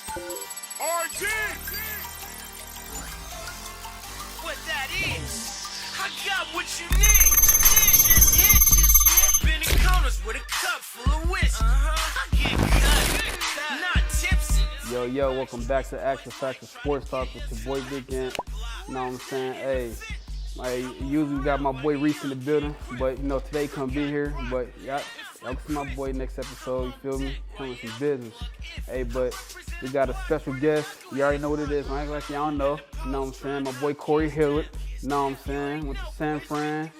RD! What that is? I got what you need. Just hit. Been in corners with a cup full of whiskey. I get cut, not tipsy. Yo, welcome back to Action Factor Sports Talk with your boy Big Ant. You know what I'm saying? Hey, I usually got my boy Reese in the building, but you know, today couldn't be here. But y'all can see my boy next episode, you feel me? Handling some business. Hey, but we got a special guest. You already know what it is. I ain't like y'all don't know. You know what I'm saying? My boy Corey Hillard. You know what I'm saying? Went to San Fran.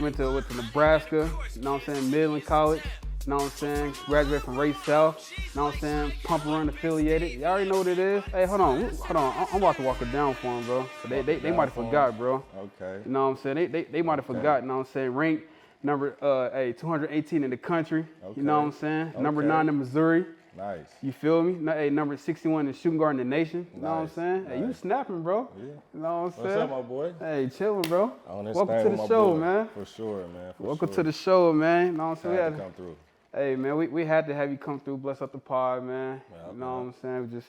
Went to Nebraska. You know what I'm saying? Midland College. You know what I'm saying? Graduated from Ray South. You know what I'm saying? Pump and Run affiliated. Y'all already know what it is. Hey, hold on. I'm about to walk it down for him, bro. So they might have forgot, bro. Okay. You know what I'm saying? They might have forgot. You know what I'm saying? Ranked number 218 in the country. Okay. You know what I'm saying? Okay. Number 9 in Missouri. Nice. You feel me? Hey, number 61 in shooting guard in the nation. You know what I'm saying? Nice. Hey, you snapping, bro. Yeah. You know what I'm saying? What's up, my boy? Hey, chilling, bro. On this Welcome thing to with the my show, boy. man. For sure, man. Welcome to the show, man. You know what I'm saying? Had to come through. Hey, man, we had to have you come through, bless up the pod, man. Yeah, you know what I'm saying? We just,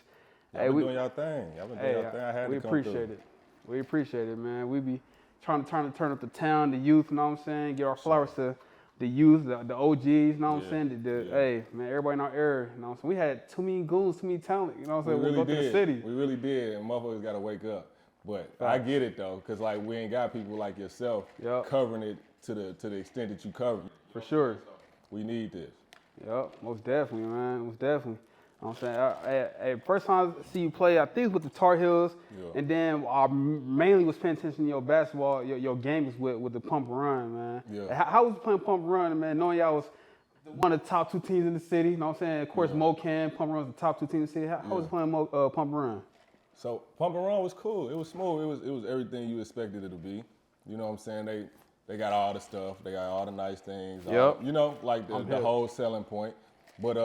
y'all been doing y'all thing. Y'all been doing y'all thing. I had we to come appreciate through. it. We appreciate it, man. We be trying to turn up the town, the youth, you know what I'm saying? Get our flowers to the youth, the OGs, you know what I'm saying? Hey, man, everybody in our era, you know what I'm saying? We had too many goons, too many talent, you know what I'm saying? We We'll go to the city. We really did, and motherfuckers got to wake up. But I get it, though, because, like, we ain't got people like yourself covering it to the extent that you cover it. For sure. We need this. Yep, most definitely, man. Most definitely. You know what I'm saying? Hey, first time I see you play, I think it was with the Tar Heels, and then I mainly was paying attention to your basketball, your games with the Pump and Run, man. Yeah. How was playing Pump and Run, man, knowing y'all was one of the top 2 teams in the city, you know what I'm saying? Of course, Mocan, Pump and Run was the top 2 teams in the city. How was playing Pump and Run? So Pump and Run was cool. It was smooth. It was everything you expected it to be. You know what I'm saying? They got all the stuff. They got all the nice things. Yep. You know, like the whole selling point. But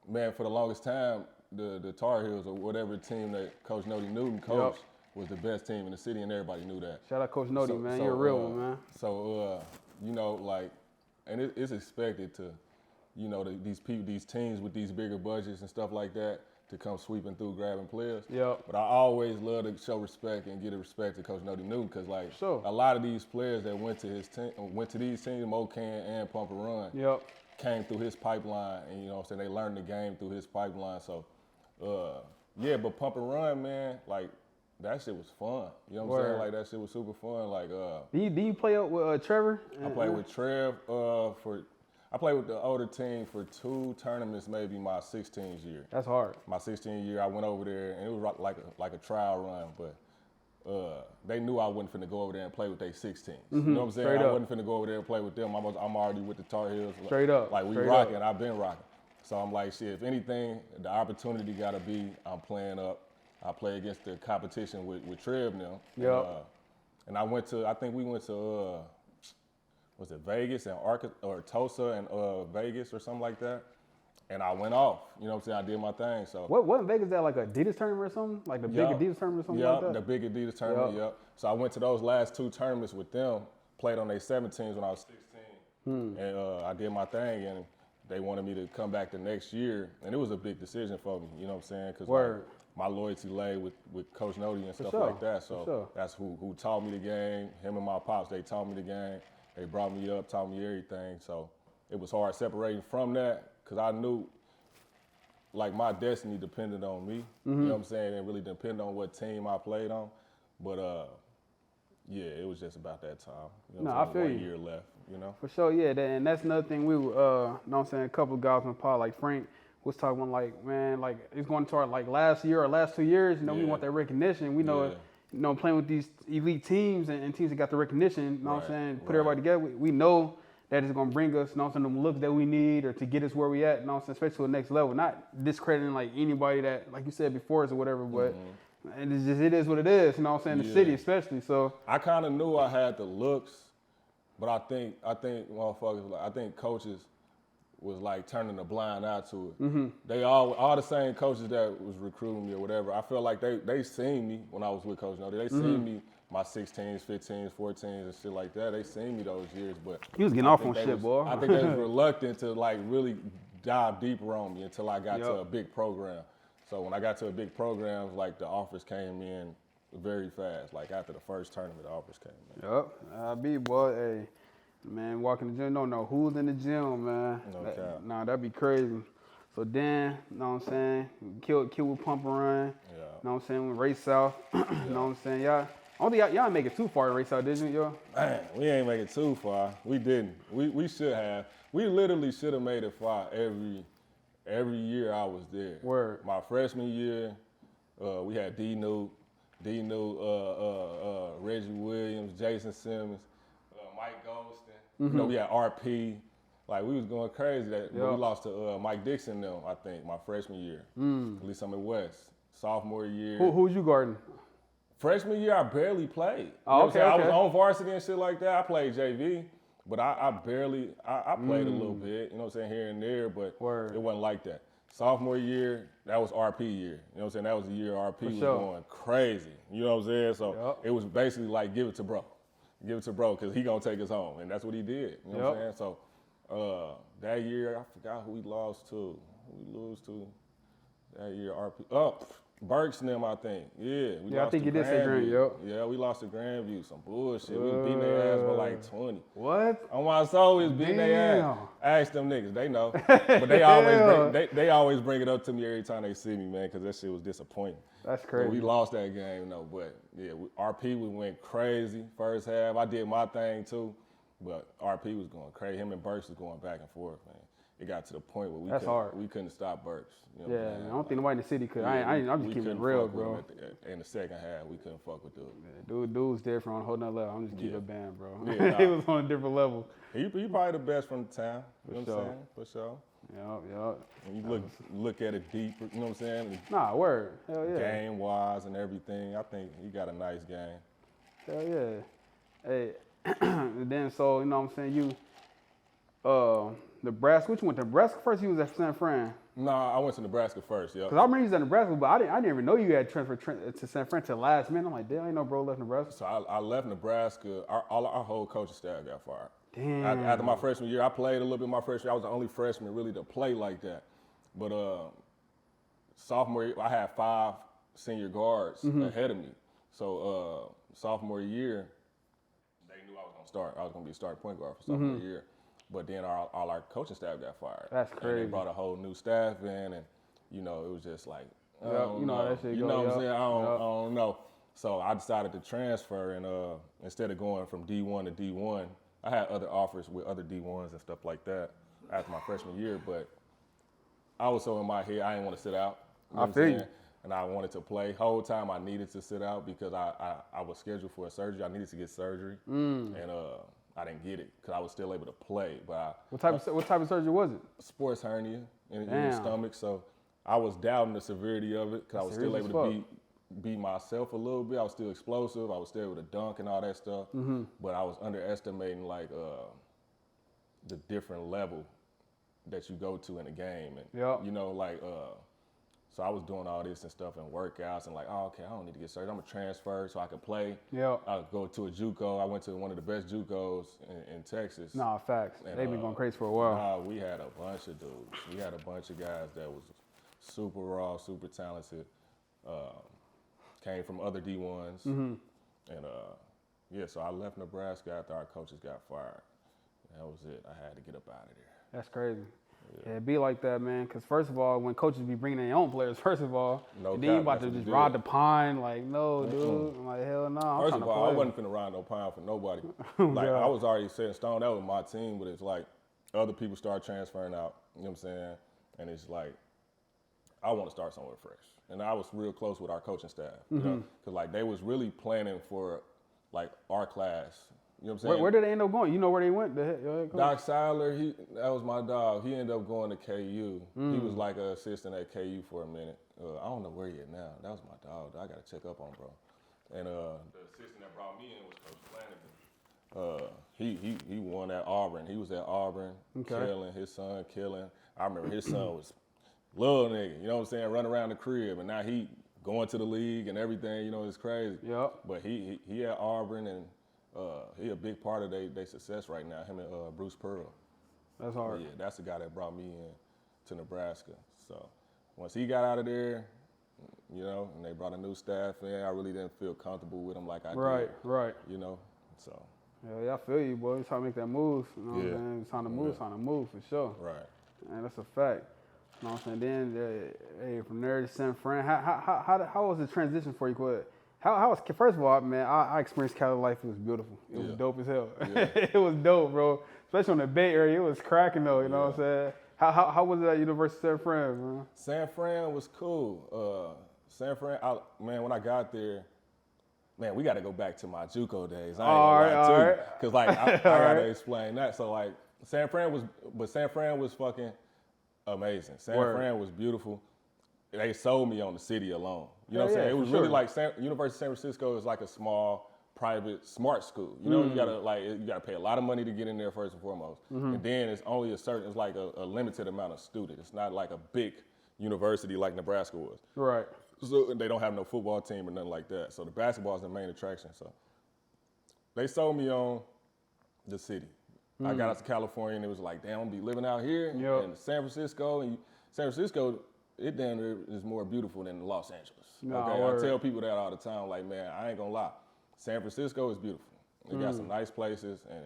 man, for the longest time, the Tar Heels or whatever team that Coach Nody Newton coached was the best team in the city, and everybody knew that. Shout out Coach Nody, man. You're a real one, man. So you know, like, and it's expected to, you know, these teams with these bigger budgets and stuff like that to come sweeping through, grabbing players. Yep. But I always love to show respect and give respect to Coach Nody Newton, because like a lot of these players that went to his team, went to these teams, Mocan and Pump and Run, came through his pipeline, and you know what I'm saying, they learned the game through his pipeline. So yeah, but Pump and Run, man, like that shit was fun. You know what I'm saying? Like that shit was super fun. Like Did you play up with Trevor? I played with Trev I played with the older team for 2 tournaments, maybe my 16th year. That's hard. My 16th year, I went over there, and it was like a trial run, but they knew I wasn't finna go over there and play with their 16s. You know what I'm saying? Straight I up. wasn't finna go over there and play with them. I'm already with the Tar Heels. Straight up. Like we rocking, I've been rocking. So I'm like, shit, if anything, the opportunity gotta be, I'm playing up. I play against the competition with Trev now. Yep. And I think we went to, was it Vegas and Tulsa and Vegas or something like that? And I went off. You know what I'm saying? I did my thing. So wasn't Vegas that like a Adidas tournament or something? Like the big Adidas tournament or something like that? Yeah, the big Adidas tournament, yep. So I went to those last 2 tournaments with them, played on their 17s when I was 16. And I did my thing, and they wanted me to come back the next year. And it was a big decision for me, you know what I'm saying? Because like, my loyalty lay with Coach Nody and stuff like that. So that's who taught me the game. Him and my pops, they taught me the game. They brought me up, taught me everything. So it was hard separating from that, because I knew like my destiny depended on me. You know what I'm saying? It really depended on what team I played on. But yeah, it was just about that time. You know, I feel you. 1 year left, you know? For sure, yeah. And that's another thing we were, you know what I'm saying, a couple of guys on the pod, like Frank was talking about, like, man, like it's going to our like last year or last 2 years, you know, we want that recognition. We know you know, playing with these elite teams and teams that got the recognition, you know what I'm saying, put everybody together, we know that it's going to bring us, you know what I'm saying, the looks that we need or to get us where we at, you know what I'm saying, especially to the next level. Not discrediting like anybody that, like you said before us or whatever, but and it is what it is, you know what I'm saying, the city especially. So I kind of knew I had the looks, but I think motherfuckers, I think coaches was like turning a blind eye to it. They all the same coaches that was recruiting me or whatever. I feel like they seen me when I was with Coach Nody. They seen me my 16s, 15s, 14s, and shit like that. They seen me those years, but he was getting off on shit, boy. I think they was reluctant to like really dive deeper on me until I got to a big program. So when I got to a big program, like the offers came in very fast. Like after the first tournament, the offers came in. Yup, I be boy. Hey, man, walking the gym, don't know who's in the gym, man. No cap. Nah, that'd be crazy. So then, you know what I'm saying? Kill with Pump and Run. Yeah. You know what I'm saying? Race South. You know what I'm saying? Y'all, I don't think y'all didn't make it too far to Race South, did you, y'all? Man, we ain't make it too far. We didn't. We should have. We literally should have made it far every year I was there. Word. My freshman year, we had D-Newt, Reggie Williams, Jason Simmons, Mike Goldston. You know, we had RP. Like, we was going crazy. But we lost to Mike Dixon them, I think, my freshman year. At least I'm at West. Sophomore year. Who's you guarding? Freshman year, I barely played. You Oh, know what I'm saying? okay. I was on varsity and shit like that. I played JV, but I barely, I played a little bit, you know what I'm saying, here and there, but Word. it wasn't like that. Sophomore year, that was RP year. You know what I'm saying? That was the year RP was sure. going crazy. You know what I'm saying? So it was basically like, give it to bro. Give it to bro, because he going to take us home. And that's what he did. You know what I'm saying? So that year, I forgot who we lost to. Who we lose to that year? RP. Burks and them, I think. Yeah. We I lost think to you did say Grandview. Yep. Yeah, we lost to Grandview. Some bullshit. We was beating their ass by like 20. What? On my soul, we was beating their ass. Ask them niggas, they know. But they always bring it up to me every time they see me, man, because that shit was disappointing. That's But crazy. we lost that game, though. But yeah, RP, we went crazy first half. I did my thing too, but RP was going crazy. Him and Burks was going back and forth, man. It got to the point where we couldn't stop Burks. You know what I'm saying? I don't think nobody in the city could. Yeah, I'm just keeping it real, bro. In the second half, we couldn't fuck with Dude was different on a whole nother level. I'm just keeping it banned, bro. Yeah, He was on a different level. He probably the best from the town. You know what I'm saying? For sure. Yup. And you look at it deeper, you know what I'm saying? Nah, word. Hell yeah. Game-wise and everything, I think he got a nice game. Hell yeah. Hey, and then so, you know what I'm saying, you, Nebraska, which you went to Nebraska first? You was at San Fran? Nah, I went to Nebraska first, yeah. Because I remember you was at Nebraska, but I didn't even know you had transferred to San Fran till last minute. I'm like, damn, I ain't know bro left Nebraska. So I left Nebraska, our whole coaching staff got fired. Damn. After my freshman year, I played a little bit my freshman year. I was the only freshman really to play like that. But sophomore year, I had 5 senior guards ahead of me. So sophomore year, they knew I was going to start. I was going to be a starting point guard for sophomore year. But then all our coaching staff got fired. That's crazy. And they brought a whole new staff in, and, you know, it was just like, I Yep, don't you know how know. that shit You go, know what yep, I'm saying? I yep. don't know. So I decided to transfer, and instead of going from D1 to D1, I had other offers with other D1s and stuff like that after my freshman year, but I was so in my head, I didn't want to sit out. You know I what I'm feel you. saying? And I wanted to play. Whole time I needed to sit out because I was scheduled for a surgery. I needed to get surgery, and I didn't get it because I was still able to play. But What type of surgery was it? sports hernia in the stomach, so I was doubting the severity of it because I was still Serious able as to be myself a little bit. I was still explosive. I was still able to dunk and all that stuff, but I was underestimating like the different level that you go to in a game, and you know, like so I was doing all this and stuff and workouts and like, oh, okay, I don't need to get surgery. I'm gonna transfer so I can play. I'll go to a Juco. I went to one of the best Jucos in Texas. Nah, facts. And, They've been going crazy for a while. We had a bunch of dudes. We had a bunch of guys that was super raw, super talented. Came from other D1s. And yeah, so I left Nebraska after our coaches got fired. That was it. I had to get up out of there. That's crazy. Yeah, it be like that, man. Because first of all, when coaches be bringing their own players, first of all, and then you about to just ride the pine, like, no, dude. I'm like, hell no. I'm First trying of to all, I play. wasn't finna ride no pound for nobody. Like, I was already set in stone. That was my team, but it's like other people start transferring out. You know what I'm saying? And it's like, I want to start somewhere fresh. And I was real close with our coaching staff, you know, because like they was really planning for like our class. You know what I'm saying? Where did they end up going? You know where they went? Your head coach? Doc Seiler, that was my dog. He ended up going to KU. He was like an assistant at KU for a minute. I don't know where he is now. That was my dog. I got to check up on, bro. And the assistant that brought me in was Coach Flanagan. He won at Auburn. He was at Auburn, killing his son, killing. I remember his son was little nigga, you know what I'm saying, running around the crib, and now he going to the league and everything, you know, it's crazy. Yep. But he at Auburn, and he a big part of their success right now, him and Bruce Pearl. That's hard. But yeah, that's the guy that brought me in to Nebraska. So once he got out of there, you know, and they brought a new staff in. I really didn't feel comfortable with them like I did. Right. You know, so. Yeah, I feel you, boy. It's time to make that move. You know what I'm saying? It's time to move for sure. Right. And that's a fact. You know what I'm saying? Then, hey, from there to San Fran, how was the transition for you? How was, first of all, man, I experienced Cali life. It was beautiful. It was dope as hell. Yeah. It was dope, bro. Especially on the Bay Area, it was cracking though. You know what I'm saying? How was it at University of San Fran, man? San Fran was cool. San Fran, man, when I got there, man, we got to go back to my Juco days. I ain't gonna lie to you, because like I gotta explain that. So like San Fran was fucking amazing. San Fran was beautiful. They sold me on the city alone. You know what I'm saying? It was really like University of San Francisco is like a small private smart school. You know, you gotta pay a lot of money to get in there first and foremost, and then it's only it's like a limited amount of students. It's not like a big university like Nebraska was. Right. So they don't have no football team or nothing like that. So the basketball is the main attraction. So they sold me on the city. I got out to California and it was like, damn, I'm gonna be living out here in San Francisco. And San Francisco, it damn near is more beautiful than Los Angeles. I tell people that all the time, like, man, I ain't gonna lie. San Francisco is beautiful. It got some nice places and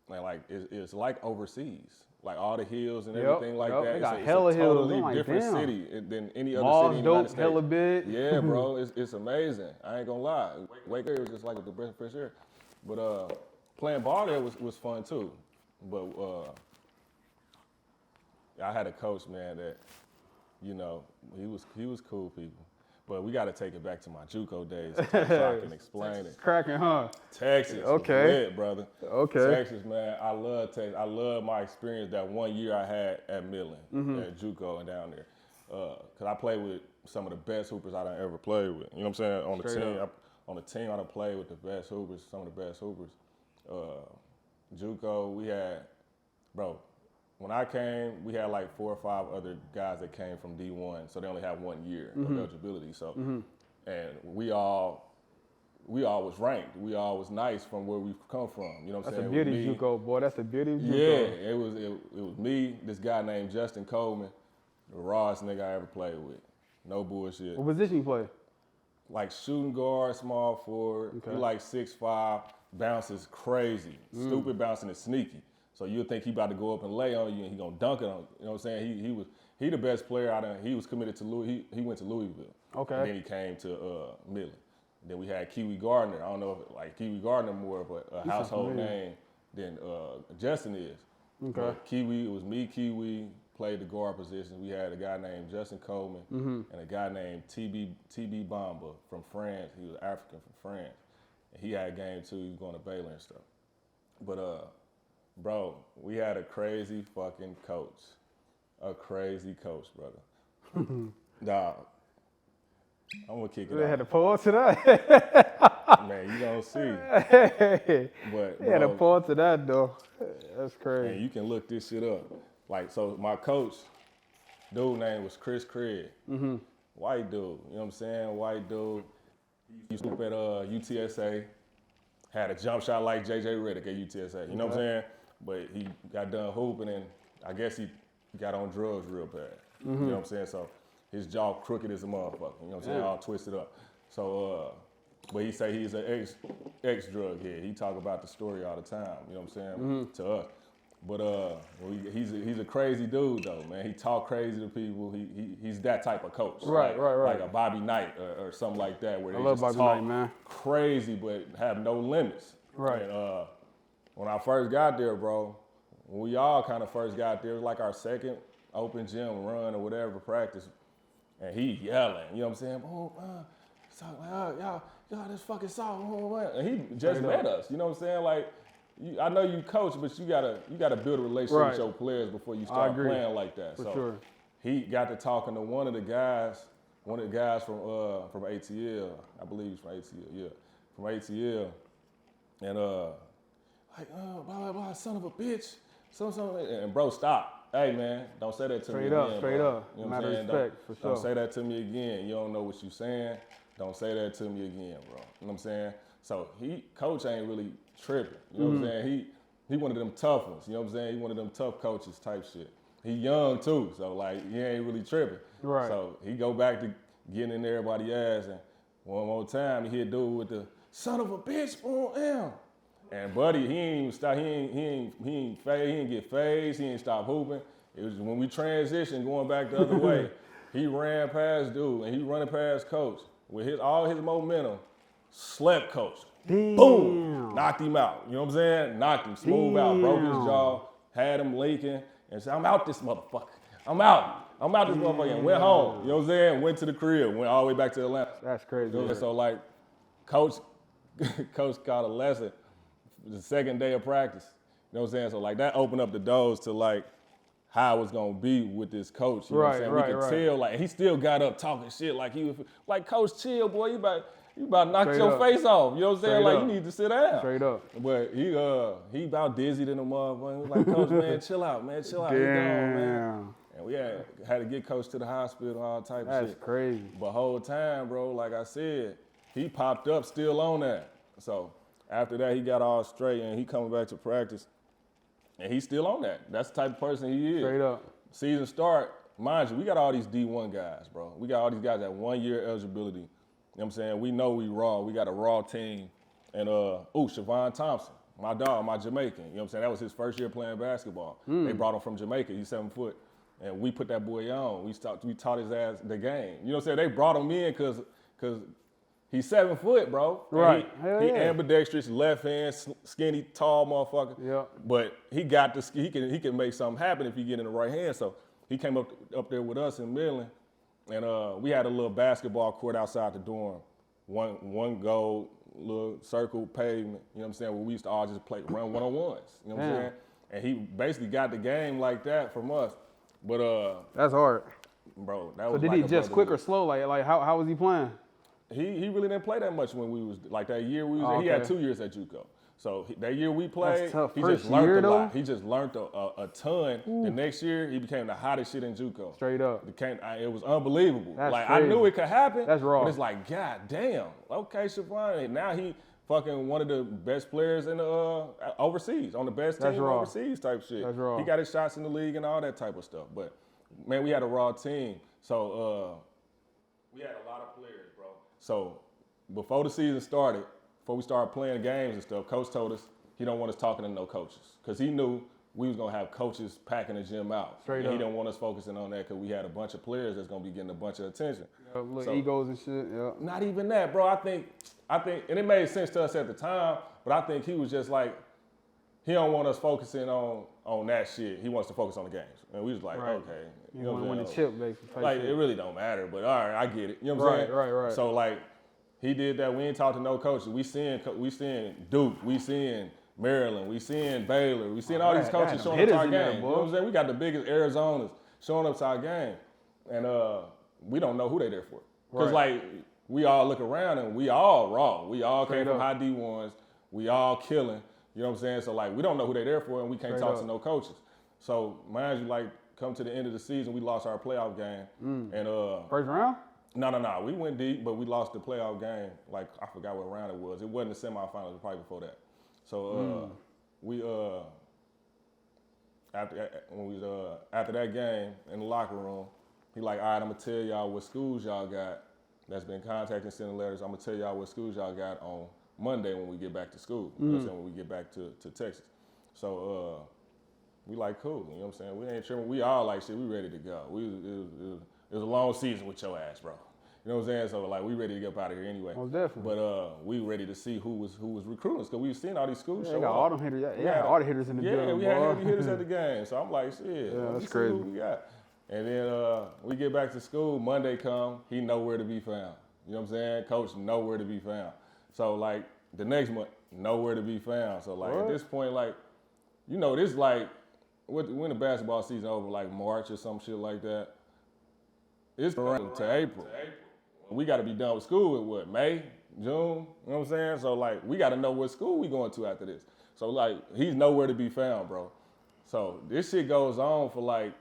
like it's like overseas. Like all the hills and everything like that. They got it's hella a hills. totally Like, different damn. city than any other Mall's city in the United States. hella big. Yeah, bro, it's amazing. I ain't gonna lie. Wake Area was just like the best fresh air. But playing ball there was fun too. But I had a coach, man, that, you know, he was cool people. But we got to take it back to my Juco days so I can explain it. Cracking, huh? Texas, was lit, brother. Okay. Texas, man, I love Texas. I love my experience that 1 year I had at Midland, at Juco and down there. Because I played with some of the best hoopers I done ever played with. You know what I'm saying? On the team, I done played with the best hoopers, some of the best hoopers. Juco, we had, bro, when I came, we had like 4 or 5 other guys that came from D1, so they only have 1 year of eligibility. So, and we all was ranked. We all was nice from where we've come from. You know what I'm saying? That's the beauty of Juco, boy. That's the beauty of Juco. Yeah, it was me, this guy named Justin Coleman, the rawest nigga I ever played with. No bullshit. What position you play? Like shooting guard, small forward. He like 6'5", bounces crazy. Stupid bouncing and sneaky. So you'd think he about to go up and lay on you and he gonna dunk it on you. You know what I'm saying? He the best player out of, he was committed to he went to Louisville. Okay. And then he came to Midland. Then we had Kiwi Gardner. I don't know if like Kiwi Gardner more of a household name than Justin is. Okay. But Kiwi, it was me, Kiwi, played the guard position. We had a guy named Justin Coleman and a guy named TB Bamba from France. He was African from France. And he had a game too. He was going to Baylor and stuff. But bro, we had a crazy fucking coach. A crazy coach, brother. Dog. I'm gonna kick it They off. had to pause to that. Man, you gonna see. But they had to pause to that though. That's crazy. And you can look this shit up. Like, so my coach, dude name was Chris Craig. White dude, you know what I'm saying? White dude. He used to hoop at UTSA. Had a jump shot like JJ Redick at UTSA. You know what I'm saying? But he got done hooping and I guess he got on drugs real bad. You know what I'm saying? So his jaw crooked as a motherfucker. You know what I'm saying? All twisted up. So, but he say he's an ex-drug head. He talk about the story all the time. You know what I'm saying? To us. But he's a crazy dude though, man. He talk crazy to people. He's that type of coach. Right. Like a Bobby Knight or something like that, where they love just Bobby talk Knight, man. crazy but have no limits. Right. And when I first got there, bro, when we all kind of first got there, it was like our second open gym run or whatever practice, and he yelling. You know what I'm saying? Y'all, this fucking song. And he just met us. You know what I'm saying? Like. I know you coach, but you gotta build a relationship with your players before you start playing like that. For sure. He got to talking to one of the guys from ATL. I believe he's from ATL. Yeah, from ATL, and blah blah blah, son of a bitch, something. And bro, stop. Hey man, don't say that to me again. Straight up. You know Matter of respect, for sure. Don't say that to me again. You don't know what you saying. Don't say that to me again, bro. You know what I'm saying? So coach ain't really tripping. You know what I'm saying? He one of them tough ones. You know what I'm saying? He one of them tough coaches type shit. He young too, so like he ain't really tripping. Right. So he go back to getting in everybody's ass. And one more time, he hit a dude with the son of a bitch on him. And buddy, he ain't even stop. He ain't get phased. He ain't stop hooping. It was when we transitioned, going back the other way. He ran past dude, and he running past coach with all his momentum. Slept coach. Damn. Boom, knocked him out. You know what I'm saying? Knocked him smooth out, broke his jaw, had him leaking, and said, "I'm out this motherfucker. I'm out this motherfucker." And went home. You know what I'm saying? Went to the crib. Went all the way back to Atlanta. That's crazy. You know, so like, coach caught a lesson the second day of practice. You know what I'm saying? So like that opened up the doors to like how it was gonna be with this coach. You know what I'm saying? We could tell, like, he still got up talking shit like he was like, "Coach, chill, boy. You about to knock your face off." You know what I'm saying? Like, you need to sit down. Straight up. But he about dizzy than a motherfucker. He was like, "Coach, man, chill out, man. Chill out. He gone, man." And we had to get coach to the hospital, all type of shit. That's crazy. But whole time, bro, like I said, he popped up still on that. So after that, he got all straight and he coming back to practice. And he's still on that. That's the type of person he is. Straight up. Season start, mind you, we got all these D1 guys, bro. We got all these guys that 1 year eligibility. You know what I'm saying? We know we raw. We got a raw team. And Siobhan Thompson, my dog, my Jamaican. You know what I'm saying? That was his first year playing basketball. They brought him from Jamaica. He's 7 foot. And we put that boy on. We taught his ass the game. You know what I'm saying? They brought him in because he's 7 foot, bro. Right. He ambidextrous, left hand, skinny, tall motherfucker. Yeah. But he got he can make something happen if he get in the right hand. So he came up there with us in Midland, and we had a little basketball court outside the dorm. One goal, little circle pavement. You know what I'm saying? Where we used to all just run one-on-ones. You know what I'm saying? And he basically got the game like that from us. But that's hard, bro. That so was did like he just quick or slow? Like how was he playing? He really didn't play that much when we was like that year we was there. He had 2 years at Juco. So that year we played, That's tough. he First just learned year, a lot. though? He just learned a ton. The next year he became the hottest shit in Juco. Straight up. It was unbelievable. That's like crazy. I knew it could happen. That's raw. But it's like, God damn. Okay, Siobhan. Now he fucking one of the best players in the overseas, on the best That's team raw. overseas type shit. That's raw. He got his shots in the league and all that type of stuff. But man, we had a raw team. So we had a lot of players, bro. So before the season started, before we started playing games and stuff, coach told us he don't want us talking to no coaches because he knew we was gonna have coaches packing the gym out. Straight and up. He didn't want us focusing on that because we had a bunch of players that's gonna be getting a bunch of attention. Little egos and shit. Yeah. Not even that, bro. I think, and it made sense to us at the time, but I think he was just like, he don't want us focusing on that shit. He wants to focus on the games. And we was like, Right. okay. You want to win the chip, basically. Like, it really don't matter, but all right, I get it. You know what I'm saying? Right. So, like, he did that. We ain't talked to no coaches. We seeing Duke. We seeing Maryland. We seeing Baylor. We seeing all these coaches showing up to our game. You know what I'm saying? We got the biggest Arizonas showing up to our game. And we don't know who they there for. Because, like, we all look around and we all raw. We all came from high D1s. We all killing. You know what I'm saying? So, like, we don't know who they there for and we can't talk to no coaches. So, mind you, like, come to the end of the season, we lost our playoff game. And First round? No. We went deep, but we lost the playoff game. Like, I forgot what round it was. It wasn't the semifinals, it was probably before that. So we after that game in the locker room, he like, all right, I'm gonna tell y'all what schools y'all got that's been contacting, sending letters. I'm gonna tell y'all what schools y'all got on Monday when we get back to school. You know what I'm saying? When we get back to Texas. So we like, cool. You know what I'm saying? We ain't tripping. We all like shit. We ready to go. It was a long season with your ass, bro. You know what I'm saying? So like, we ready to get up out of here anyway. Most definitely. But we ready to see who was recruiting us because we was seeing all these schools show They got up. all them hitters. Yeah, all the hitters in the building. Yeah, we had heavy hitters at the game. So I'm like, shit. Yeah, let's that's see crazy. who we got. And then we get back to school. Monday come, he nowhere to be found. You know what I'm saying? Coach nowhere to be found. So like the next month, nowhere to be found. So like at this point, like, you know, this like when the basketball season over, like March or some shit like that. It's around to April. We got to be done with school at what, May, June? You know what I'm saying? So like, we got to know what school we going to after this. So like, he's nowhere to be found, bro. So this shit goes on for like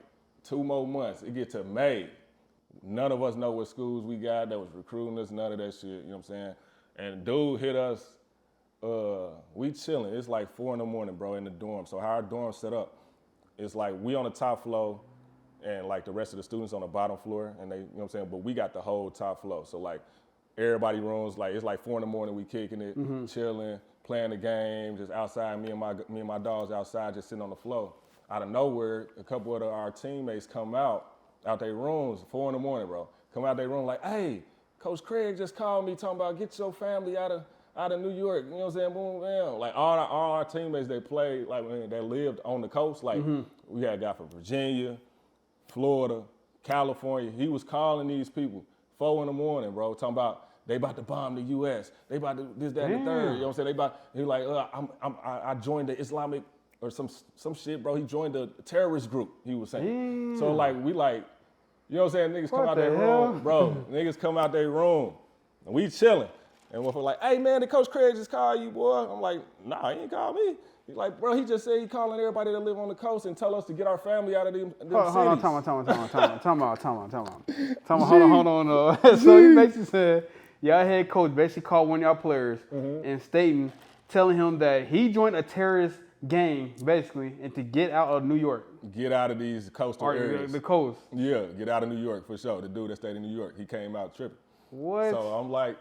2 more months. It get to May. None of us know what schools we got that was recruiting us, none of that shit, you know what I'm saying? And dude hit us, we chilling. It's like 4 in the morning, bro, in the dorm. So how our dorm set up, it's like we on the top floor, and like the rest of the students on the bottom floor, and they, you know what I'm saying? But we got the whole top floor. So like everybody rooms, like it's like 4 a.m, we kicking it, chilling, playing the game, just outside, me and my dogs outside just sitting on the floor. Out of nowhere, a couple of our teammates come out their rooms, 4 a.m, bro. Come out their room like, hey, Coach Craig just called me talking about get your family out of New York, you know what I'm saying? Boom, bam. Like all our teammates that played, like that lived on the coast, like we had a guy from Virginia, Florida, California. He was calling these people 4 a.m, bro, talking about they about to bomb the U.S. They about to this, that, and the third. You know what I'm saying? He like, I joined the Islamic or some shit, bro. He joined the terrorist group. He was saying. So like we like, you know what I'm saying? Niggas come out their room, bro. Niggas come out their room, and we chilling. And one for like, hey man, did Coach Craig just call you, boy? I'm like, nah, he ain't called me. He's like, bro, he just said he calling everybody that live on the coast and tell us to get our family out of them cities. Hold on, hold on. So you basically said y'all head coach basically called one of y'all players and stating, telling him that he joined a terrorist gang, basically, and to get out of New York. Get out of these coastal areas. The coast. Yeah, get out of New York for sure. The dude that stayed in New York, he came out tripping. What? So I'm like,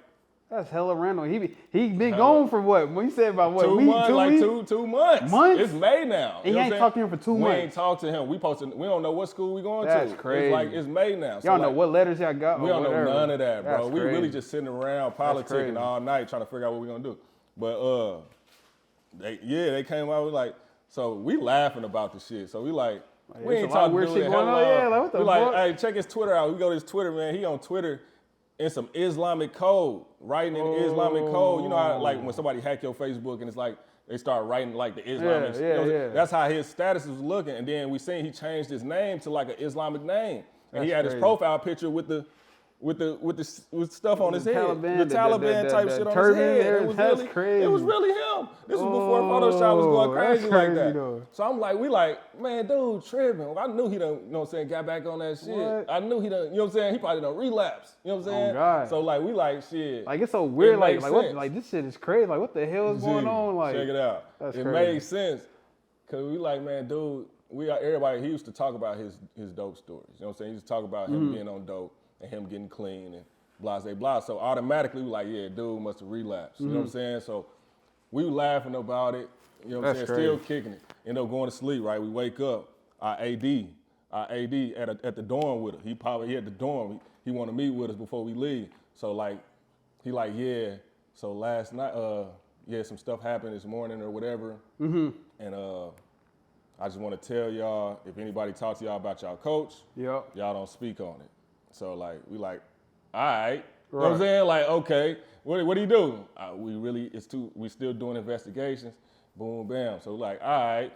that's hella random. He been gone for what? When you said about what? 2 months, like 2 months. Months? It's May now. And you ain't talked to him for 2 months. We ain't talked to him. We don't know what school we going to. That's crazy. It's like, it's May now. Y'all know what letters y'all got? We don't know none of that, bro. That's We crazy. really just sitting around politicking all night trying to figure out what we're going to do. But they came out with like, so we laughing about the shit. So we like, we ain't talking weird shit going on. Yeah, like what the fuck? Like, hey, check his Twitter out. We go to his Twitter, man. He on Twitter in some Islamic code, writing in Islamic code. You know how like when somebody hack your Facebook and it's like they start writing like the Islamic. Yeah. That's how his status was looking. And then we seen he changed his name to like an Islamic name, and he had his profile picture with stuff on his head, Taliban, the Taliban type shit on his head. That's crazy. It was really him. This was before Photoshop was going crazy like that. Though. So I'm like, we like, man, dude, tripping. I knew he done, you know what I'm saying, got back on that shit. What? I knew he done, you know what I'm saying, he probably done relapse. You know what I'm saying? Oh God. So like, we like, shit. Like it's so weird. Like what, like this shit is crazy. Like what the hell is going on? Like check it out. That's it crazy. made sense. Cause we like, man, dude, everybody, he used to talk about his dope stories. You know what I'm saying? He used to talk about him being on dope and him getting clean and blah. So automatically we like, yeah, dude must have relapsed. You know what I'm saying? So we were laughing about it. You know what I'm saying? Crazy. Still kicking it. End up going to sleep, right? We wake up, our AD at the dorm with us. He at the dorm. He want to meet with us before we leave. So like, he like, yeah. So last night, some stuff happened this morning or whatever. And I just want to tell y'all, if anybody talks to y'all about y'all coach, y'all don't speak on it. So like, we like, all right. You know what I'm saying? Like, okay, what do you do? We still doing investigations. Boom, bam. So like, all right.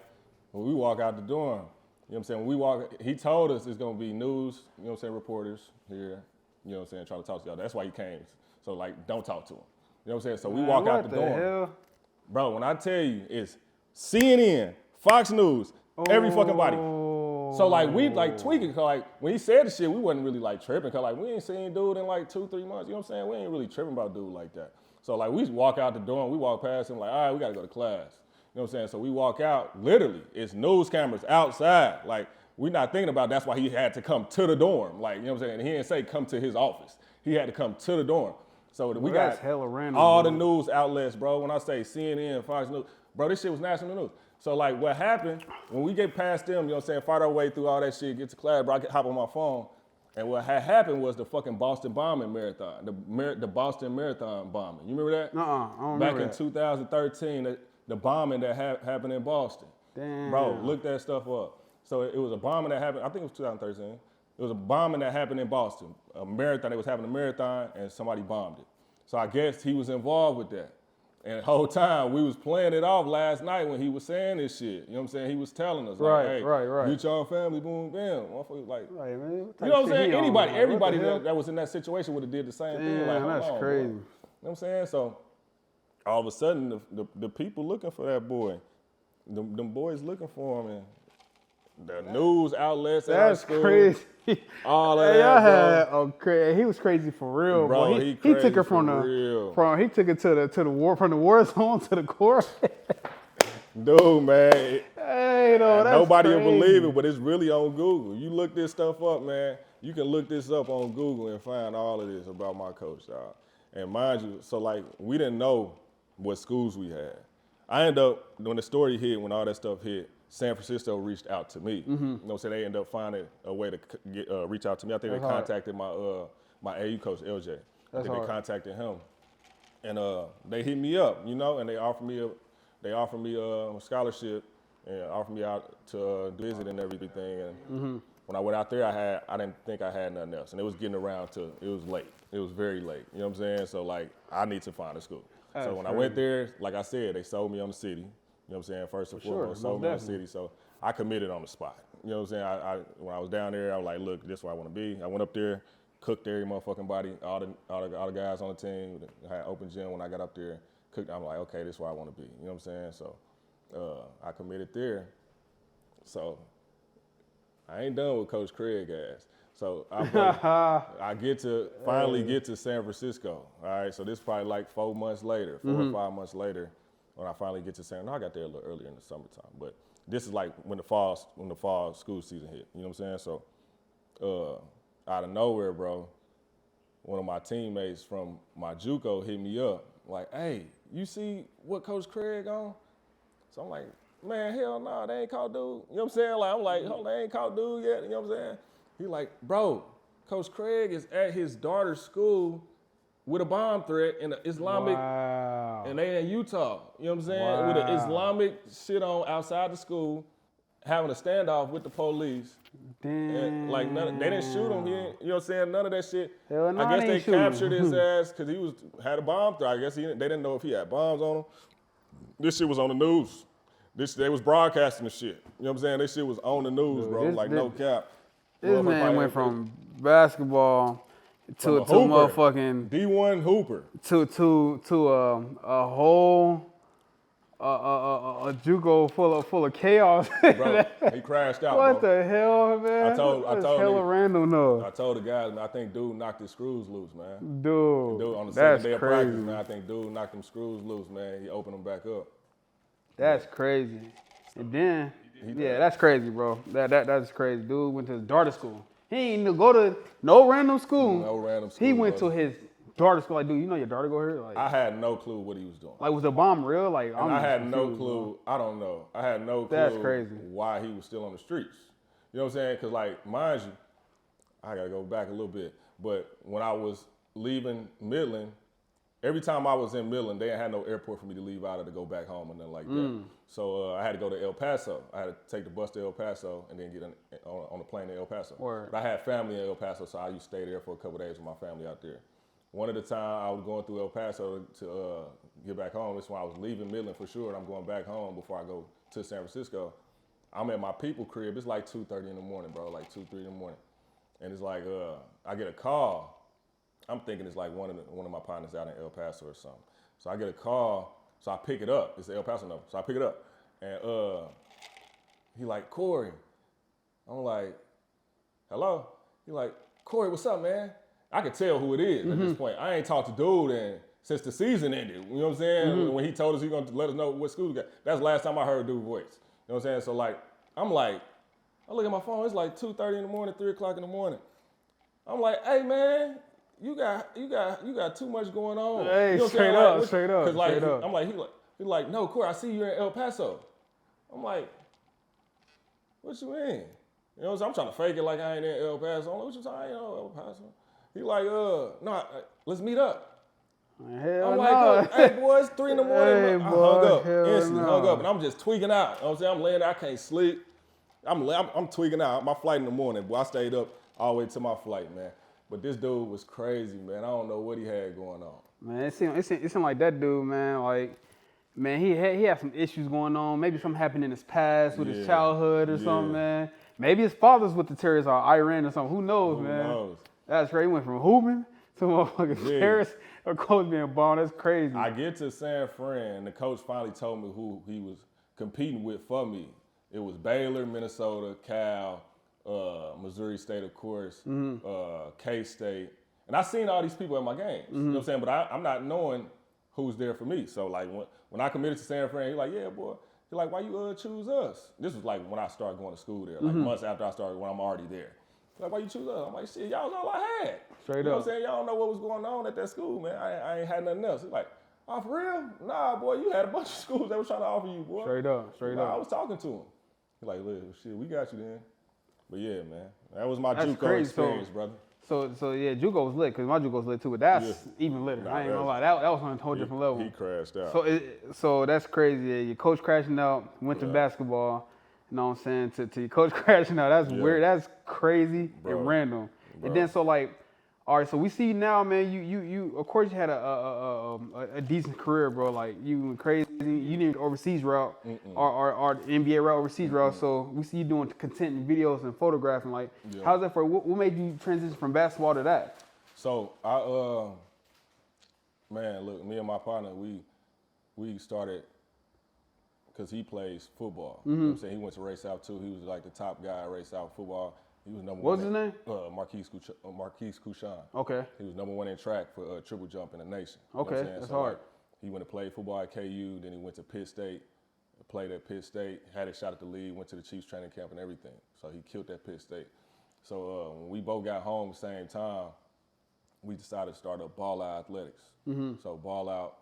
When we walk out the dorm, you know what I'm saying? When we walk, he told us it's gonna be news, you know what I'm saying, reporters here, you know what I'm saying, trying to talk to y'all. That's why he came. So like, don't talk to him. You know what I'm saying? So we walk out the dorm. Hell? Bro, when I tell you, it's CNN, Fox News, every fucking body. So like we like tweaking, cause like when he said the shit, we wasn't really like tripping, cause like we ain't seen dude in like 2-3 months. You know what I'm saying? We ain't really tripping about dude like that. So like we walk out the door and we walk past him like, all right, we gotta go to class. You know what I'm saying? So we walk out, literally, it's news cameras outside. Like we not thinking about that's why he had to come to the dorm. Like, you know what I'm saying? And he didn't say come to his office. He had to come to the dorm. So we got hella random, all the news outlets, bro. When I say CNN, Fox News, bro, this shit was national news. So like what happened, when we get past them, you know what I'm saying, fight our way through all that shit, get to class, bro, I hop on my phone. And what had happened was the fucking Boston bombing marathon, the Boston Marathon bombing. You remember that? I don't remember Back in 2013, the bombing that happened in Boston. Damn. Bro, look that stuff up. So it was a bombing that happened, I think it was 2013. It was a bombing that happened in Boston, a marathon. They was having a marathon and somebody bombed it. So I guess he was involved with that. And the whole time we was playing it off last night when he was saying this shit. You know what I'm saying? He was telling us, like, hey, get y'all family, boom, bam. Motherfuckers like, right, man. you know what I'm saying? Everybody that was in that situation would have did the same thing. Like, that's crazy. Bro. You know what I'm saying? So all of a sudden, the people looking for that boy, them boys looking for him, and the news outlets at our school, crazy. All of that, bro. He was crazy for real, bro. He took her from the war zone to the court. Dude, man. Hey, no, that's Nobody crazy. will believe it, but it's really on Google. You look this stuff up, man. You can look this up on Google and find all of this about my coach, dog. And mind you, so like we didn't know what schools we had. I ended up, when the story hit, when all that stuff hit, San Francisco reached out to me. You know, so they ended up finding a way to reach out to me. I think That's they hard. contacted my AU coach, LJ. I think hard. they contacted him. And they hit me up, you know, and they offered me a scholarship and offered me out to visit and everything. And when I went out there, I didn't think I had nothing else. And it was getting around to, it was late. It was very late. You know what I'm saying? So like, I need to find a school. So when I went there, like I said, they sold me on the city. You know what I'm saying? First and foremost, sold me on the city. So I committed on the spot. You know what I'm saying? When I was down there, I was like, look, this is where I want to be. I went up there, cooked every motherfucking body, all the guys on the team. I had open gym when I got up there. Cooked. I'm like, okay, this is where I want to be. You know what I'm saying? So I committed there. So I ain't done with Coach Craig ass. So I finally get to San Francisco. All right, so this is probably like 4 months later, 4 or 5 months later, when I finally get to San. No, I got there a little earlier in the summertime, but this is like when the fall school season hit. You know what I'm saying? So out of nowhere, bro, one of my teammates from my Juco hit me up like, "Hey, you see what Coach Craig on?" So I'm like, "Man, hell no, they ain't called dude." You know what I'm saying? Like I'm like, "Oh, they ain't called dude yet." You know what I'm saying? He like, "Bro, Coach Craig is at his daughter's school with a bomb threat in the Islamic, and they in Utah. You know what I'm saying? With an Islamic shit on outside the school, having a standoff with the police. And like they didn't shoot him. You know what I'm saying? None of that shit. Hell no, I guess they they ain't shoot him. captured his ass because he had a bomb threat. I guess they didn't know if he had bombs on him. This shit was on the news. They was broadcasting the shit. You know what I'm saying? This shit was on the news, bro. No cap. This man went from basketball to motherfucking D1 hooper to a whole a Juco full of chaos. Bro, he crashed out. What bro. the hell, man? I told hella random though. I told the guys, man, I think dude knocked his screws loose, man. Dude, On the that's second day of crazy. practice, man, I think dude knocked them screws loose, man. He opened them back up. That's crazy. And then, yeah, that's crazy, bro. That's crazy. Dude went to his daughter's school. He ain't even go to no random school. No random school. He went to his daughter's school. Like, dude, you know your daughter go here? Like, I had no clue what he was doing. like was the bomb real? Like, And I had no clue. I don't know. I had no clue That's crazy. why he was still on the streets. You know what I'm saying? Because, like, mind you, I got to go back a little bit. But when I was leaving Midland, every time I was in Midland, they had no airport for me to leave out of to go back home or nothing like that. So I had to go to El Paso. I had to take the bus to El Paso and then get on a plane to El Paso. Word. But I had family in El Paso, so I used to stay there for a couple of days with my family out there. One of the time I was going through El Paso to get back home, this is when I was leaving Midland for sure, and I'm going back home before I go to San Francisco. I'm at my people crib. It's like 2:30 in the morning, bro, like 2, 3 in the morning. And it's like, I get a call. I'm thinking it's like one of my partners out in El Paso or something. So I get a call, so I pick it up. It's the El Paso number. So I pick it up, and he like, "Corey." I'm like, "Hello?" He like, "Corey, what's up, man?" I could tell who it is at this point. I ain't talked to dude since the season ended. You know what I'm saying? When he told us he was gonna let us know what school we got. That's the last time I heard dude's voice. You know what I'm saying? So like, I'm like, I look at my phone, it's like 2:30 in the morning, 3 o'clock in the morning. I'm like, "Hey man, you got too much going on." Hey, you know what I'm straight saying? up, Like, straight up, Cause like, straight up. I'm like, he's like, "No, Corey, I see you in El Paso." I'm like, "What you mean?" You know what I'm saying? I'm trying to fake it like I ain't in El Paso. I'm like, "What you talking? I ain't in El Paso." He like, "No, let's meet up." Hell I'm no. like, "Hey, boys, 3 in the morning." Hey, I boy, hung up, hell instantly no. hung up, and I'm just tweaking out. You know what I'm saying? I'm laying there, I can't sleep. I'm tweaking out. My flight in the morning, boy, I stayed up all the way to my flight, man. But this dude was crazy, man. I don't know what he had going on. Man, it seemed like that dude, man. Like, man, he had some issues going on. Maybe something happened in his past with his childhood or something, man. Maybe his father's with the terrorists or Iran or something. Who knows, man? Who knows? That's crazy. He went from hooping to motherfucking terrorists or coach being bombed. That's crazy. I get to San Fran, and the coach finally told me who he was competing with for me. It was Baylor, Minnesota, Cal, Missouri State, of course, K-State. And I seen all these people at my games. You know what I'm saying? But I'm not knowing who's there for me. So, like, when I committed to San Fran, he's like, "Yeah, boy, He's like, why you choose us? This was like when I started going to school there, like months after I started, when I'm already there. He's like, why you choose us? I'm like, shit, y'all was all I had. Straight you know up. what I'm saying? Y'all don't know what was going on at that school, man. I ain't had nothing else. He's like, oh, for real? Nah, boy, you had a bunch of schools that was trying to offer you, boy. Straight up, straight I up. was talking to him. He's like, look, shit, we got you then. But yeah, man, that was my That's Juco crazy. experience, brother. So yeah, Juco was lit because my Juco was lit too, but that's even litter. Nah, I ain't gonna lie, that was on a whole different level. He crashed out. So that's crazy. Yeah, your coach crashing out, went to basketball. You know what I'm saying? To your coach crashing out, that's weird. That's crazy and random. And then so like, all right, so we see now, man. You of course you had a decent career, bro. Like you went crazy. You did overseas route or the NBA route, overseas route. So we see you doing content and videos and photographing. Like, how's that for? What made you transition from basketball to that? So man, look, me and my partner, we started because he plays football. You know what I'm saying? He went to Ray South too. He was like the top guy at Ray South football. He was number one. What's his name? Marquise Couchon. Okay. He was number one in track for triple jump in the nation. Okay, You know what I'm saying? that's So, hard. like, he went to play football at KU, then he went to Pitt State, played at Pitt State, had a shot at the league, went to the Chiefs training camp and everything. So he killed at Pitt State. So when we both got home at the same time, we decided to start up Ballout Athletics. So Ballout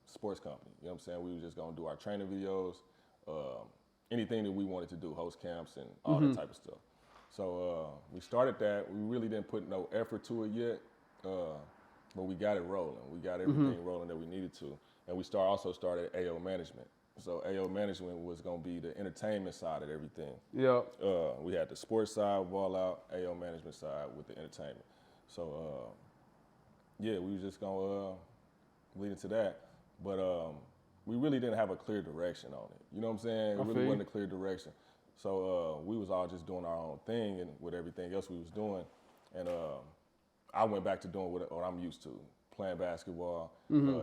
sports company. You know what I'm saying? We were just gonna do our training videos, anything that we wanted to do, host camps and all that type of stuff. So we started that. We really didn't put no effort to it yet, but we got it rolling. We got everything rolling that we needed to. And we also started AO Management. So AO Management was gonna be the entertainment side of everything. Yeah. We had the sports side, Ball Out, AO Management side with the entertainment. So yeah, we were just gonna lead into that. But we really didn't have a clear direction on it. You know what I'm saying? It really wasn't a clear direction. So we was all just doing our own thing and with everything else we was doing. And I went back to doing what I'm used to, playing basketball,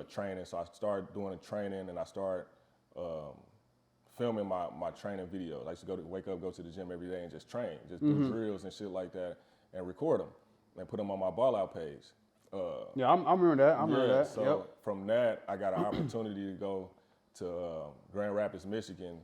training. So I started doing the training and I started filming my training videos. I used to wake up, go to the gym every day and just train, just do drills and shit like that and record them and put them on my Ball Out page. Yeah, I remember that. I remember that. So from that, I got an opportunity to go to Grand Rapids, Michigan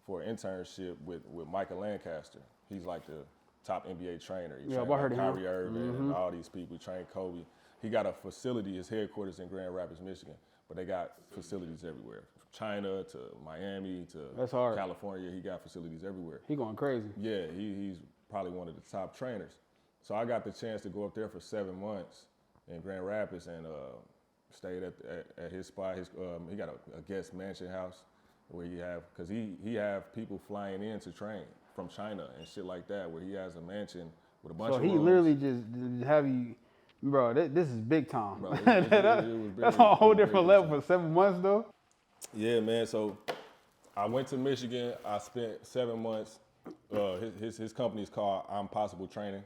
for an internship with Michael Lancaster. He's like the top NBA trainer. He trained I heard of him. Kyrie Irving and all these people. He trained Kobe. He got a facility, his headquarters in Grand Rapids, Michigan, but they got facilities everywhere. From China to Miami to California, he got facilities everywhere. He going crazy. Yeah, he's probably one of the top trainers. So I got the chance to go up there for 7 months in Grand Rapids and stayed at his spot. He got a guest mansion house where because he have people flying in to train from China and shit like that, where he has a mansion with a bunch of rooms. So he literally just have you, bro, this is big time. Bro, that's a whole different level for 7 months though. Yeah, man, so I went to Michigan. I spent 7 months. His company is called I'm Possible Training.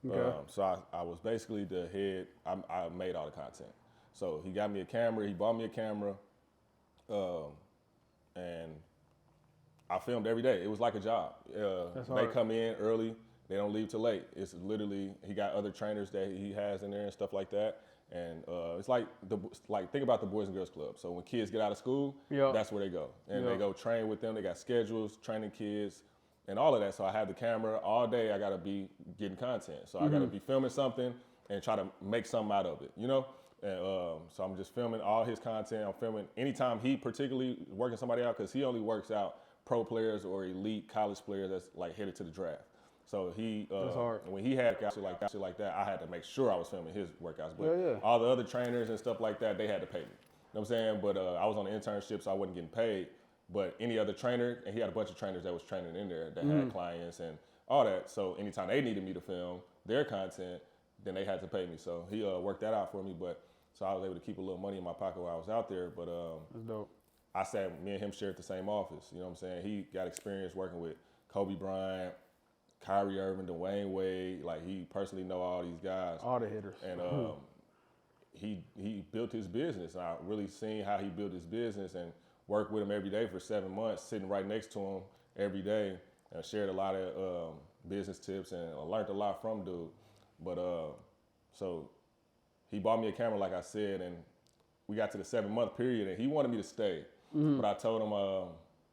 Okay. So I was basically the head. I made all the content. So he got me a camera. He bought me a camera, and I filmed every day. It was like a job. They come in early. They don't leave till late. It's literally he got other trainers that he has in there and stuff like that. And it's like think about the Boys and Girls Club. So when kids get out of school, that's where they go, and they go train with them. They got schedules, training kids. And all of that. So I have the camera all day. I gotta be getting content. So I gotta be filming something and try to make something out of it, you know? And so I'm just filming all his content. I'm filming anytime he particularly working somebody out, because he only works out pro players or elite college players that's like headed to the draft. So he when he had shit like that, I had to make sure I was filming his workouts. But all the other trainers and stuff like that, they had to pay me. You know what I'm saying? But I was on the internship, so I wasn't getting paid. But any other trainer, and he had a bunch of trainers that was training in there that had clients and all that. So anytime they needed me to film their content, then they had to pay me. So he worked that out for me. But so I was able to keep a little money in my pocket while I was out there. But that's dope. Me and him shared the same office. You know what I'm saying? He got experience working with Kobe Bryant, Kyrie Irving, Dwayne Wade. Like he personally know all these guys. All the hitters. And he built his business. And I really seen how he built his business and worked with him every day for 7 months, sitting right next to him every day, and shared a lot of business tips and I learned a lot from dude. But so he bought me a camera, like I said, and we got to the 7 month period, and he wanted me to stay. But I told him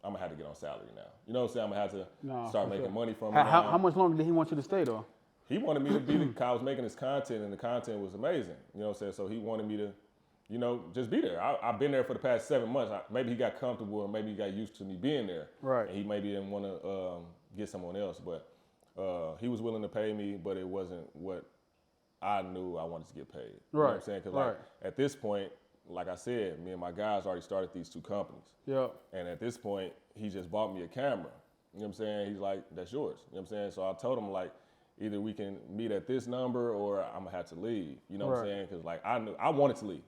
I'm gonna have to get on salary now. You know what I'm saying? I'm gonna have to start making money from it. How much longer did he want you to stay though? He wanted me to be cause I was making his content, and the content was amazing. You know what I'm saying? So he wanted me to, you know, just be there. I've been there for the past 7 months. Maybe he got comfortable, or maybe he got used to me being there. Right. And he maybe didn't want to get someone else, but he was willing to pay me, but it wasn't what I knew I wanted to get paid. You know what I'm saying? Because like, at this point, like I said, me and my guys already started these 2 companies. Yeah. And at this point, he just bought me a camera. You know what I'm saying? He's like, that's yours. You know what I'm saying? So I told him, like, either we can meet at this number or I'm gonna have to leave. You know what I'm saying? Because like I knew I wanted to leave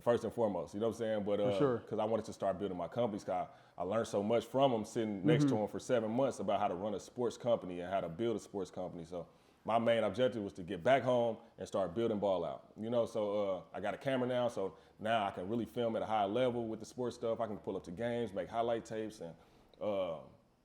first and foremost. You know what I'm saying? But because I wanted to start building my companies. Cause I learned so much from him sitting next to him for 7 months about how to run a sports company and how to build a sports company. So my main objective was to get back home and start building Ballout. You know, so I got a camera now, so now I can really film at a high level with the sports stuff. I can pull up to games, make highlight tapes, and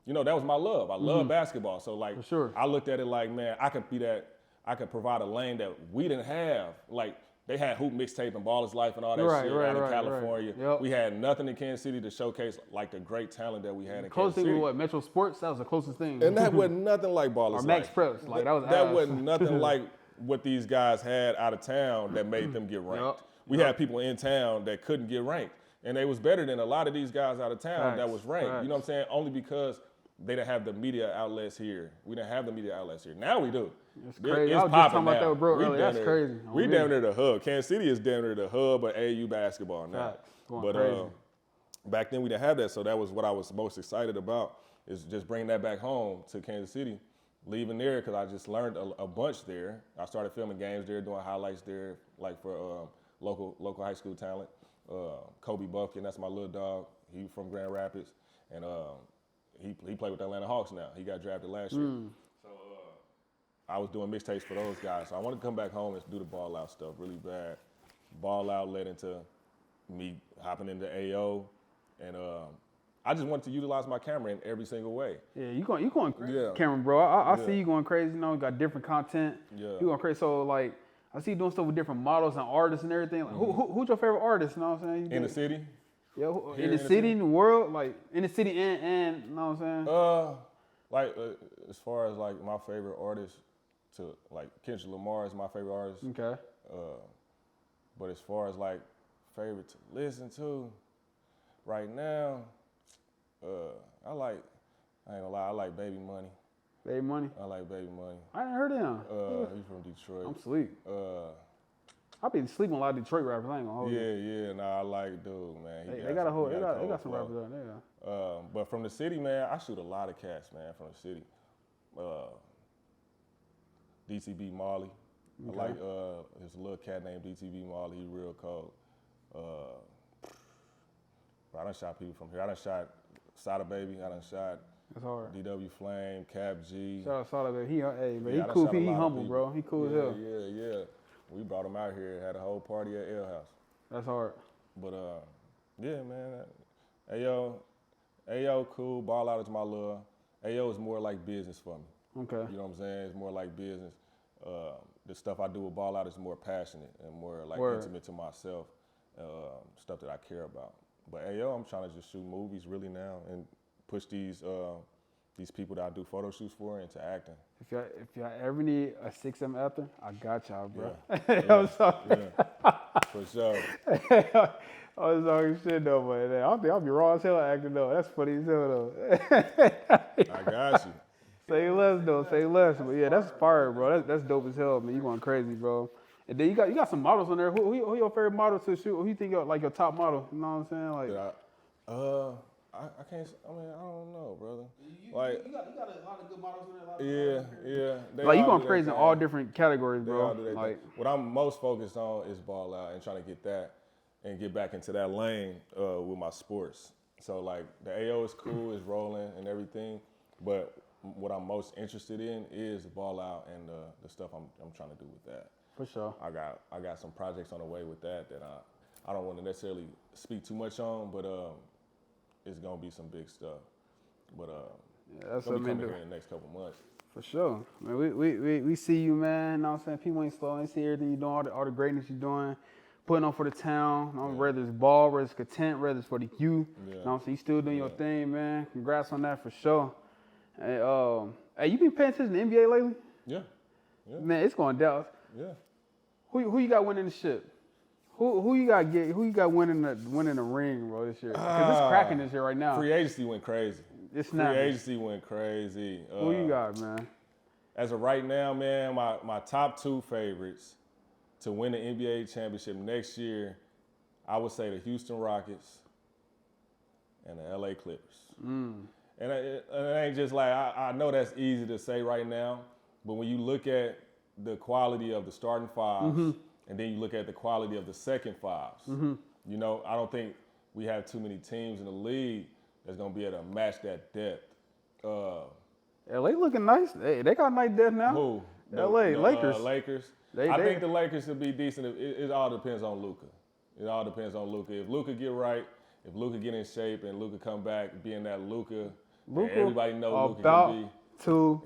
you know, that was my love. I love basketball. So like, I looked at it like, man, I could be that. I could provide a lane that we didn't have. Like they had hoop mixtape and Baller's Life and all that shit out in California. We had nothing in Kansas City to showcase like the great talent that we had in Kansas City. Closest thing was what, Metro Sports? That was the closest thing. And that wasn't nothing like Baller's Or Max Life. Preps. Like that was that wasn't nothing like what these guys had out of town that made them get ranked. We had people in town that couldn't get ranked. And they was better than a lot of these guys out of town that was ranked. You know what I'm saying? Only because they didn't have the media outlets here. We didn't have the media outlets here. Now we do. It's crazy. I was just talking about that with bro earlier. That's crazy. We down there the hub. Kansas City is down there the hub of AAU basketball now. But back then we didn't have that, so that was what I was most excited about, is just bringing that back home to Kansas City. Leaving there because I just learned a bunch there. I started filming games there, doing highlights there, like for local high school talent. Kobe Buffkin, that's my little dog. He from Grand Rapids, and he played with the Atlanta Hawks now. He got drafted last year. So I was doing mixtapes for those guys. So I wanted to come back home and do the Ball Out stuff really bad. Ball Out led into me hopping into AO, and I just wanted to utilize my camera in every single way. Yeah, you going crazy, Cameron, bro. I see you going crazy. You know, you got different content. Yeah. You going crazy. So like, I see you doing stuff with different models and artists and everything. Like, who's your favorite artist? You know what I'm saying? In the city? Yeah, in the city, in the world, like in the city and you know what I'm saying? As far as like my favorite artist, to like Kendrick Lamar is my favorite artist. Okay. But as far as like favorite to listen to, right now, I ain't gonna lie, I like Baby Money. Baby Money? I like Baby Money. I ain't heard of him. He's from Detroit. I'm sleep. I've been sleeping a lot of Detroit rappers. I ain't gonna hold you. Yeah. Nah, I like dude, man. They got some rappers out there. But from the city, man, I shoot a lot of cats, man. From the city, DTB Marley. Okay. I like there's a little cat named DTB Marley. He real cold. I done shot people from here. I done shot Sada Baby. I done shot. That's hard. DW Flame, Cap G. Shout out Sada Baby. He cool. He humble, bro. He cool as hell. Yeah. We brought him out here, had a whole party at L House. That's hard. But yeah, man. Ayo cool. Ball Out is my love. Ayo is more like business for me. Okay. You know what I'm saying? It's more like business. The stuff I do with Ball Out is more passionate and more like intimate to myself. Stuff that I care about. But Ayo, I'm trying to just shoot movies really now and push these people that I do photo shoots for into acting. If y'all ever need a 6M after, I got y'all, bro. Yeah. For sure. I was talking shit though, but I don't think I'll be raw as hell at acting though. That's funny as hell though. I got you. Say less though, say less. But yeah, that's fire, bro. That's dope as hell, man. You going crazy, bro. And then you got some models on there. Who your favorite model to shoot? Who you think like your top model? You know what I'm saying? Like, I can't. I mean, I don't know, brother. You got a lot of good models in there. Yeah. Like you going crazy in all different categories, bro. Like what I'm most focused on is Ball Out and trying to get that and get back into that lane with my sports. So like the AO is cool, is rolling and everything, but what I'm most interested in is Ball Out and the stuff I'm trying to do with that. For sure. I got some projects on the way with that I don't want to necessarily speak too much on, but it's gonna be some big stuff. But that's gonna be coming here in the next couple months. For sure. Man, we see you, man. You know what I'm saying? People ain't slow. They see everything you're doing, all the greatness you're doing. putting on for the town. You know, whether it's ball, whether it's content, whether it's for the youth. Yeah. You know what I'm saying? You still doing your thing, man. Congrats on that for sure. Hey, you been paying attention to the NBA lately? Yeah. Man, it's going down. Yeah. Who you got winning the ship? Who you got winning the ring, bro, this year? Because it's cracking this year right now. Free agency went crazy. It's not. Free agency went crazy. Who you got, man? As of right now, man, my top 2 favorites to win the NBA championship next year, I would say the Houston Rockets and the LA Clippers. And it ain't just like, I know that's easy to say right now, but when you look at the quality of the starting fives, and then you look at the quality of the second fives, you know, I don't think we have too many teams in the league that's going to be able to match that depth. LA looking nice. They got nice depth now. Who? LA, Lakers. Lakers. I think the Lakers should be decent. It all depends on Luka. It all depends on Luka. If Luka get right, if Luka get in shape and Luka come back being that Luka, everybody knows Luka can be.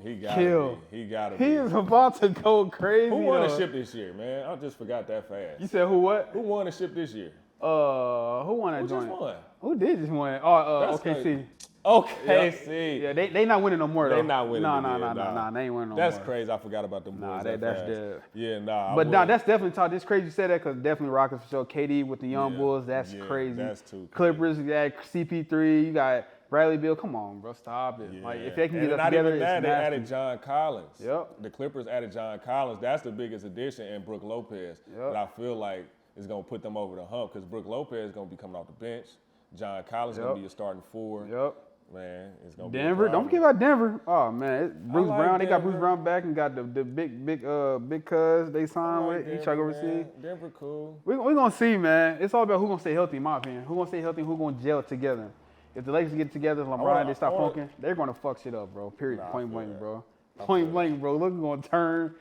He gotta be. He is about to go crazy. Who won the ship this year, man? I just forgot that fast. You said who what? Who won the ship this year? Who won that joint? Just won? Who did just win? OKC. Crazy. OKC. Yeah, they not winning no more though. They not winning. Nah, they ain't winning no more. That's crazy. I forgot about them boys. Nah, that's dead. Yeah, nah. But that's definitely tough. It's crazy you said that because definitely Rockets for sure. KD with the young Bulls, that's crazy. That's too crazy. Clippers, you got CP3, you got Bradley Beal. Come on, bro, stop it. Yeah. Like if they can get and up together, it's they nasty. added John Collins. Yep. The Clippers added John Collins. That's the biggest addition, and Brook Lopez. Yep. But I feel like it's gonna put them over the hump because Brook Lopez is gonna be coming off the bench. John Collins is gonna be a starting forward. Yep. Man, it's gonna Denver, be don't forget about Denver. Oh man, Bruce like Brown. They got Denver. Bruce Brown back and got the big cuz they signed with. He try to oversee. Denver cool. We gonna see, man. It's all about who gonna stay healthy, in my opinion. Who gonna stay healthy? Who gonna gel together? If the Lakers get together, LeBron they stop funking, they're gonna fuck shit up, bro. Period. Point blank, bro. Point blank, bro. Look, gonna turn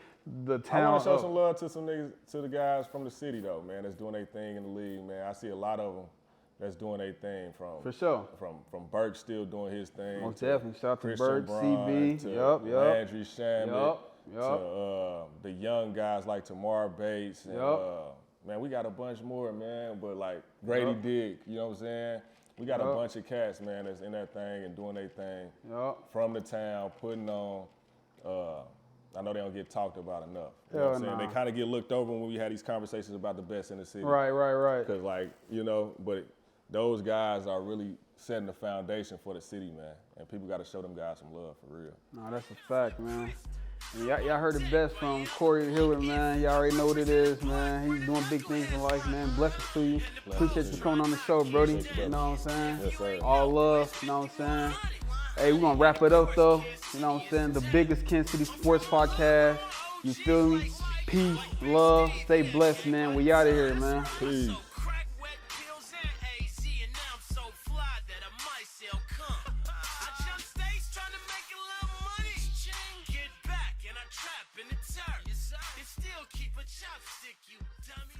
the town. I want to show up. some love to some niggas, to the guys from the city though, man. That's doing their thing in the league, man. I see a lot of them that's doing their thing from For sure. From Burke still doing his thing. Most definitely. Shout out to Christian Bird, Braun, CB. to Yup. Landry Shamet, Yup. to the young guys like Tamar Bates. And, man, we got a bunch more, man. But like Grady Dick, you know what I'm saying? We got a bunch of cats, man, that's in that thing and doing their thing from the town, putting on. I know they don't get talked about enough. You know what I'm saying? They kind of get looked over when we had these conversations about the best in the city. Right. Because, like, you know, but those guys are really setting the foundation for the city, man. And people got to show them guys some love, for real. No, that's a fact, man. And y'all heard the best from Corey Hillard, man. Y'all already know what it is, man. He's doing big things in life, man. Blessings to you. Appreciate you coming on the show, Brody. You know what I'm saying? Yes, sir. All love, you know what I'm saying? Hey, we're going to wrap it up, though. You know what I'm saying? The biggest Kansas City sports podcast. You feel me? Peace, love, stay blessed, man. We out of here, man. Peace. Still keep a chopstick, you dummy.